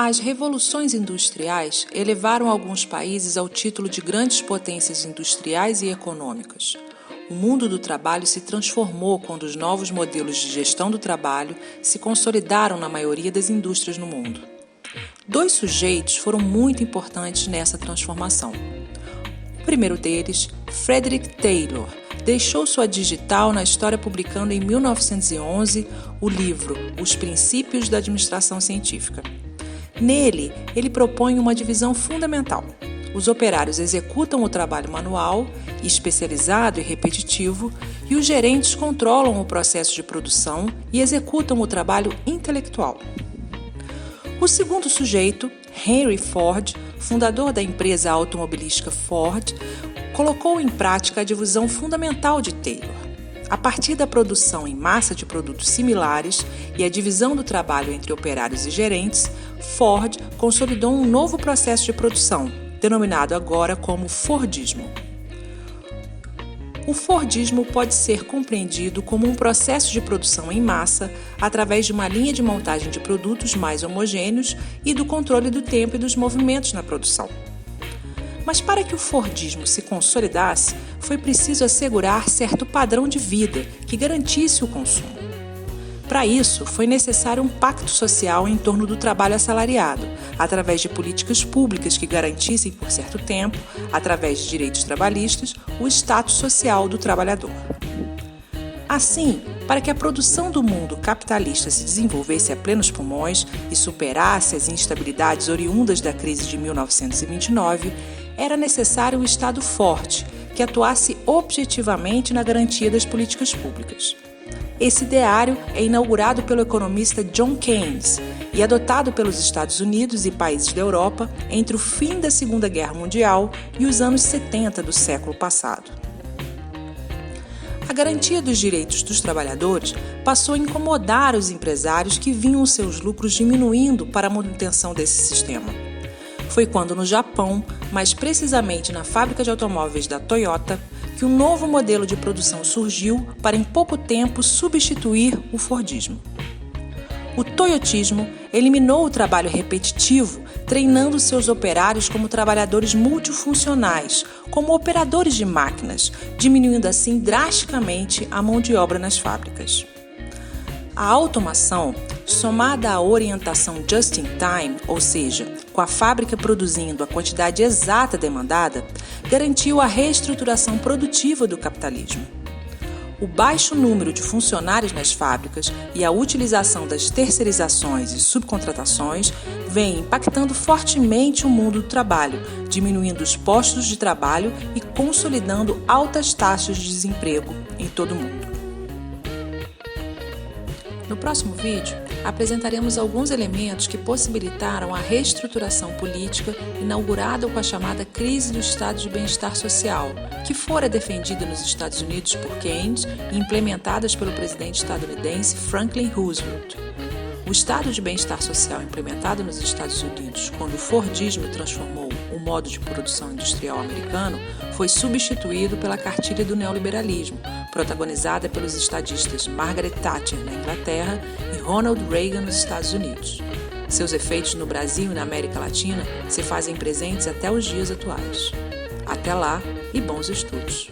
As revoluções industriais elevaram alguns países ao título de grandes potências industriais e econômicas. O mundo do trabalho se transformou quando os novos modelos de gestão do trabalho se consolidaram na maioria das indústrias no mundo. Dois sujeitos foram muito importantes nessa transformação. O primeiro deles, Frederick Taylor, deixou sua digital na história publicando em 1911 o livro Os Princípios da Administração Científica. Nele, ele propõe uma divisão fundamental. Os operários executam o trabalho manual, especializado e repetitivo, e os gerentes controlam o processo de produção e executam o trabalho intelectual. O segundo sujeito, Henry Ford, fundador da empresa automobilística Ford, colocou em prática a divisão fundamental de Taylor. A partir da produção em massa de produtos similares e a divisão do trabalho entre operários e gerentes, Ford consolidou um novo processo de produção, denominado agora como Fordismo. O Fordismo pode ser compreendido como um processo de produção em massa através de uma linha de montagem de produtos mais homogêneos e do controle do tempo e dos movimentos na produção. Mas para que o Fordismo se consolidasse, foi preciso assegurar certo padrão de vida que garantisse o consumo. Para isso, foi necessário um pacto social em torno do trabalho assalariado, através de políticas públicas que garantissem por certo tempo, através de direitos trabalhistas, o status social do trabalhador. Assim, para que a produção do mundo capitalista se desenvolvesse a plenos pulmões e superasse as instabilidades oriundas da crise de 1929, era necessário um Estado forte, que atuasse objetivamente na garantia das políticas públicas. Esse ideário é inaugurado pelo economista John Keynes e adotado pelos Estados Unidos e países da Europa entre o fim da Segunda Guerra Mundial e os anos 70 do século passado. A garantia dos direitos dos trabalhadores passou a incomodar os empresários que viam seus lucros diminuindo para a manutenção desse sistema. Foi quando no Japão, mais precisamente na fábrica de automóveis da Toyota, que um novo modelo de produção surgiu para em pouco tempo substituir o Fordismo. O Toyotismo eliminou o trabalho repetitivo, treinando seus operários como trabalhadores multifuncionais, como operadores de máquinas, diminuindo assim drasticamente a mão de obra nas fábricas. A automação, somada à orientação just in time, ou seja, com a fábrica produzindo a quantidade exata demandada, garantiu a reestruturação produtiva do capitalismo. O baixo número de funcionários nas fábricas e a utilização das terceirizações e subcontratações vem impactando fortemente o mundo do trabalho, diminuindo os postos de trabalho e consolidando altas taxas de desemprego em todo o mundo. No próximo vídeo, apresentaremos alguns elementos que possibilitaram a reestruturação política inaugurada com a chamada crise do estado de bem-estar social, que fora defendida nos Estados Unidos por Keynes e implementadas pelo presidente estadunidense Franklin Roosevelt. O estado de bem-estar social implementado nos Estados Unidos, quando o Fordismo transformou o modo de produção industrial americano, foi substituído pela cartilha do neoliberalismo, protagonizada pelos estadistas Margaret Thatcher na Inglaterra e Ronald Reagan nos Estados Unidos. Seus efeitos no Brasil e na América Latina se fazem presentes até os dias atuais. Até lá e bons estudos!